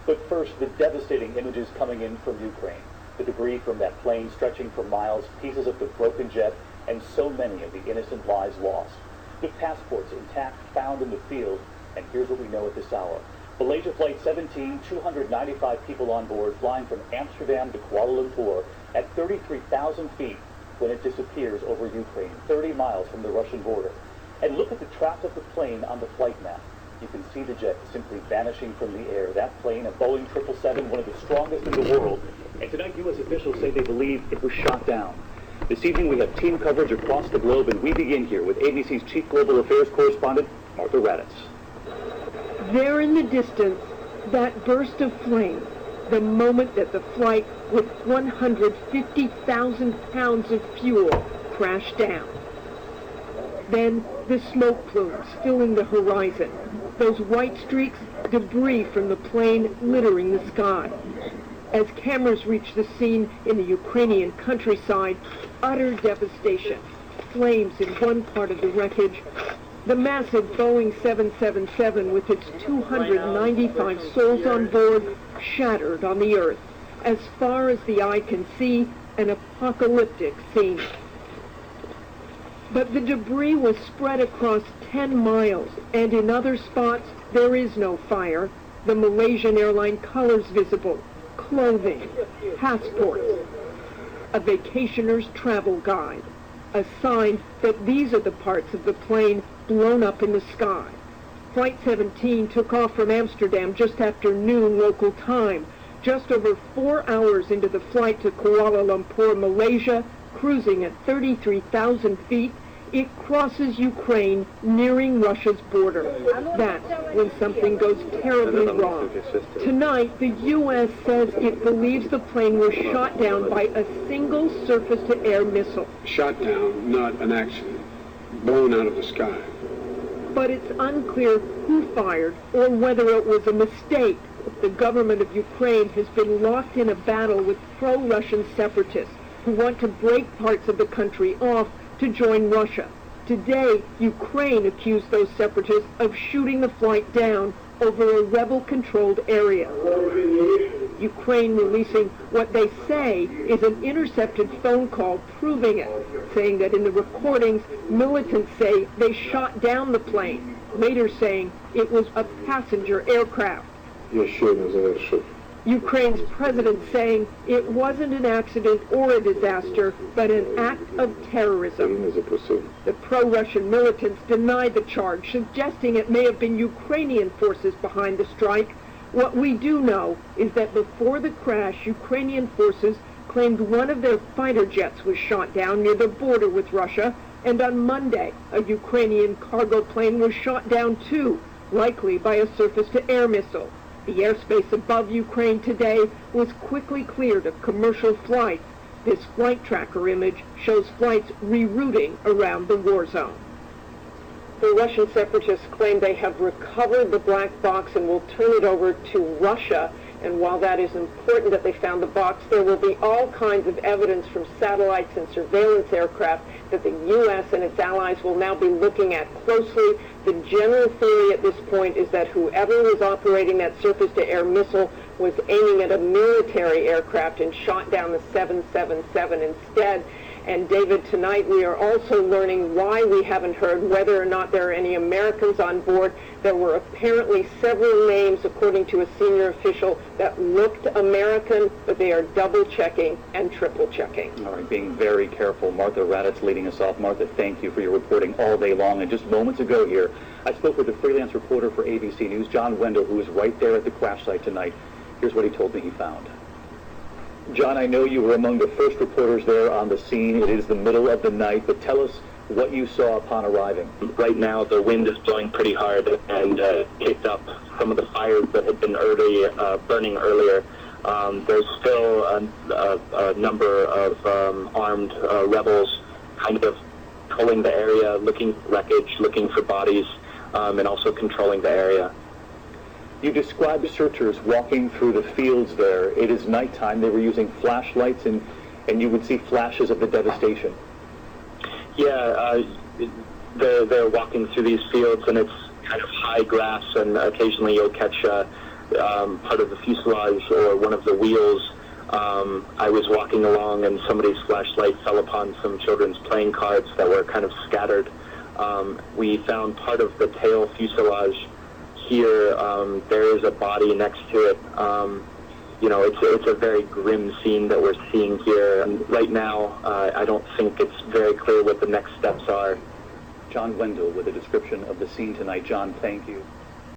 But first, the devastating images coming in from Ukraine. The debris from that plane stretching for miles, pieces of the broken jet, and so many of the innocent lives lost. The passports intact found in the field, and here's what we know at this hour. Malaysia Flight 17, 295 people on board, flying from Amsterdam to Kuala Lumpur at 33,000 feet when it disappears over Ukraine, 30 miles from the Russian border. And look at the track of the plane on the flight map. You can see the jet simply vanishing from the air. That plane, a Boeing 777, one of the strongest in the world. And tonight, U.S. officials say they believe it was shot down. This evening, we have team coverage across the globe, and we begin here with ABC's Chief Global Affairs Correspondent, Martha Raddatz. There in the distance, that burst of flame, the moment that the flight with 150,000 pounds of fuel crashed down. Then the smoke plumes filling the horizon, those white streaks, debris from the plane littering the sky. As cameras reach the scene in the Ukrainian countryside, utter devastation. Flames in one part of the wreckage. The massive Boeing 777 with its 295 souls on board shattered on the earth. As far as the eye can see, an apocalyptic scene. But the debris was spread across 10 miles, and in other spots, there is no fire. The Malaysian airline colors visible, clothing, passports, a vacationer's travel guide, a sign that these are the parts of the plane blown up in the sky. Flight 17 took off from Amsterdam just after noon local time. Just over 4 hours into the flight to Kuala Lumpur, Malaysia, cruising at 33,000 feet, it crosses Ukraine, nearing Russia's border. That's when something goes terribly wrong. Tonight, the U.S. says it believes the plane was shot down by a single surface-to-air missile. Shot down, not an accident. Blown out of the sky. But it's unclear who fired or whether it was a mistake. The government of Ukraine has been locked in a battle with pro-Russian separatists who want to break parts of the country off to join Russia. Today, Ukraine accused those separatists of shooting the flight down over a rebel-controlled area. Ukraine releasing what they say is an intercepted phone call proving it, saying that in the recordings, militants say they shot down the plane, later saying it was a passenger aircraft. Ukraine's president saying it wasn't an accident or a disaster, but an act of terrorism. The pro-Russian militants denied the charge, suggesting it may have been Ukrainian forces behind the strike. What we do know is that before the crash, Ukrainian forces claimed one of their fighter jets was shot down near the border with Russia, and on Monday, a Ukrainian cargo plane was shot down too, likely by a surface-to-air missile. The airspace above Ukraine today was quickly cleared of commercial flights. This flight tracker image shows flights rerouting around the war zone. The Russian separatists claim they have recovered the black box and will turn it over to Russia. And while that is important that they found the box, there will be all kinds of evidence from satellites and surveillance aircraft that the U.S. and its allies will now be looking at closely. The general theory at this point is that whoever was operating that surface-to-air missile was aiming at a military aircraft and shot down the 777 instead. And David, tonight we are also learning why we haven't heard whether or not there are any Americans on board. There were apparently several names, according to a senior official, that looked American, but they are double-checking and triple-checking. All right, being very careful. Martha Raddatz leading us off. Martha, thank you for your reporting all day long. And just moments ago here, I spoke with a freelance reporter for ABC News, John Wendell, who was right there at the crash site tonight. Here's what he told me he found. John, I know you were among the first reporters there on the scene. It is the middle of the night, but tell us what you saw upon arriving. Right now, the wind is blowing pretty hard and kicked up some of the fires that had been burning earlier. There's still a number of armed rebels kind of patrolling the area, looking for wreckage, looking for bodies, and also controlling the area. You described searchers walking through the fields there. It is nighttime. They were using flashlights, and you would see flashes of the devastation. Yeah, they're walking through these fields, and it's kind of high grass, and occasionally you'll catch part of the fuselage or one of the wheels. I was walking along and somebody's flashlight fell upon some children's playing cards that were kind of scattered. We found part of the tail fuselage here. There is a body next to it. It's a very grim scene that we're seeing here. And right now, I don't think it's very clear what the next steps are. John Wendell with a description of the scene tonight. John, thank you.